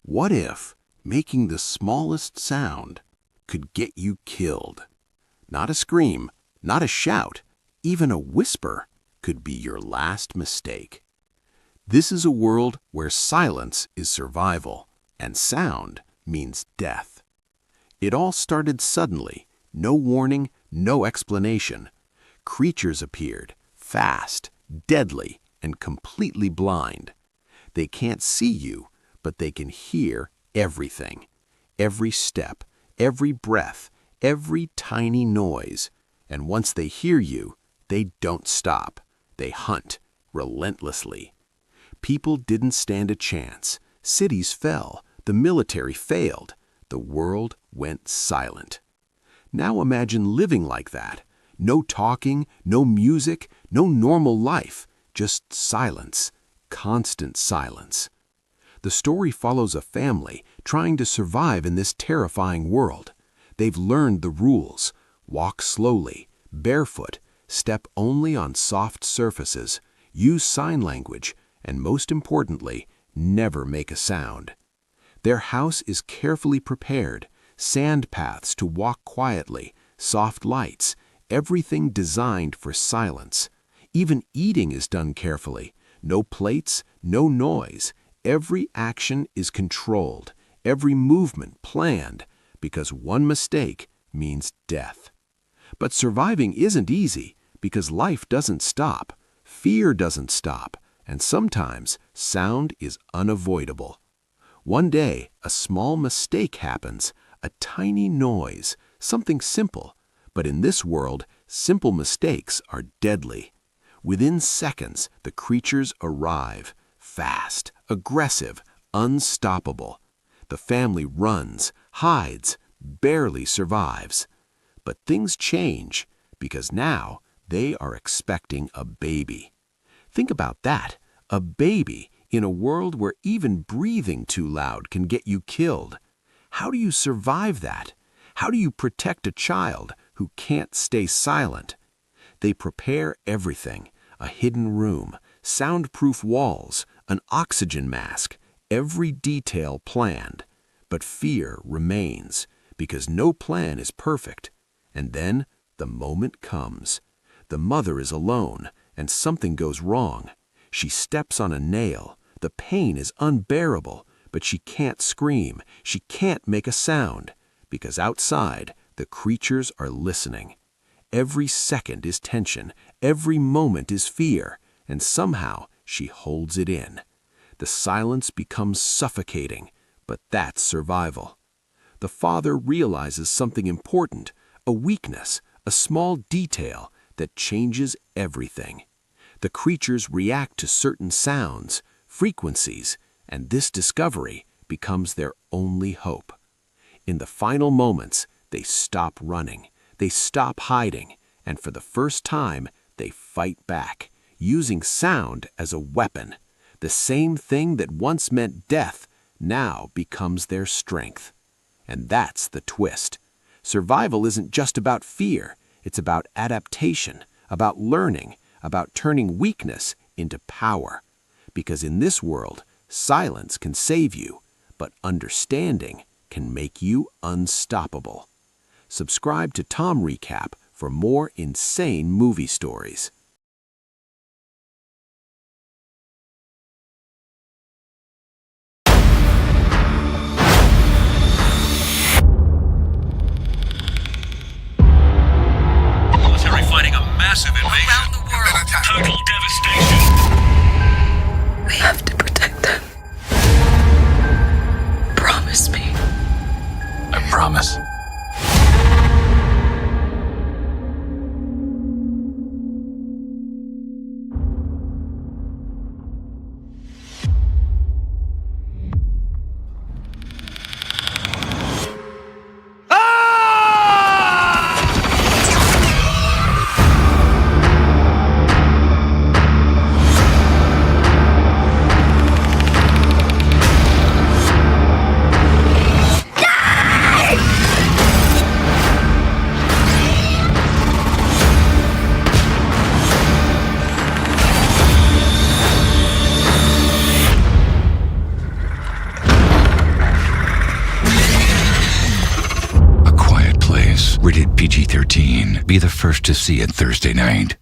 What if making the smallest sound could get you killed? Not a scream, not a shout, even a whisper could be your last mistake. This is a world where silence is survival and sound means death. It all started suddenly, no warning, no explanation. Creatures appeared, fast, deadly, and completely blind. They can't see you, but they can hear everything. Every step, every breath, every tiny noise. And once they hear you, they don't stop. They hunt relentlessly. People didn't stand a chance. Cities fell. The military failed. The world went silent. Now imagine living like that. No talking, no music, no normal life, just silence, constant silence. The story follows a family trying to survive in this terrifying world. They've learned the rules: walk slowly, barefoot, step only on soft surfaces, use sign language, and most importantly, never make a sound. Their house is carefully prepared, sand paths to walk quietly, soft lights, everything designed for silence. Even eating is done carefully. No plates, no noise. Every action is controlled, every movement planned, because one mistake means death. But surviving isn't easy, because life doesn't stop, fear doesn't stop, and sometimes sound is unavoidable. One day, a small mistake happens, a tiny noise, something simple. But in this world, simple mistakes are deadly. Within seconds, the creatures arrive, fast, aggressive, unstoppable. The family runs, hides, barely survives. But things change, because now they are expecting a baby. Think about that, a baby in a world where even breathing too loud can get you killed. How do you survive that? How do you protect a child who can't stay silent? They prepare everything: a hidden room, soundproof walls, an oxygen mask, every detail planned. But fear remains, because no plan is perfect. And then the moment comes. The mother is alone, and something goes wrong. She steps on a nail. The pain is unbearable, but she can't scream. She can't make a sound, because outside, the creatures are listening. Every second is tension. Every moment is fear. And somehow, she holds it in. The silence becomes suffocating, but that's survival. The father realizes something important, a weakness, a small detail that changes everything. The creatures react to certain sounds, frequencies, and this discovery becomes their only hope. In the final moments, they stop running, they stop hiding, and for the first time, they fight back, using sound as a weapon. The same thing that once meant death now becomes their strength. And that's the twist. Survival isn't just about fear. It's about adaptation, about learning, about turning weakness into power. Because in this world, silence can save you, but understanding can make you unstoppable. Subscribe to Tom Recap for more insane movie stories. Military fighting a massive invasion. Around the world. Total devastation. We have to protect them. Promise me. I promise. PG-13. Be the first to see it Thursday night.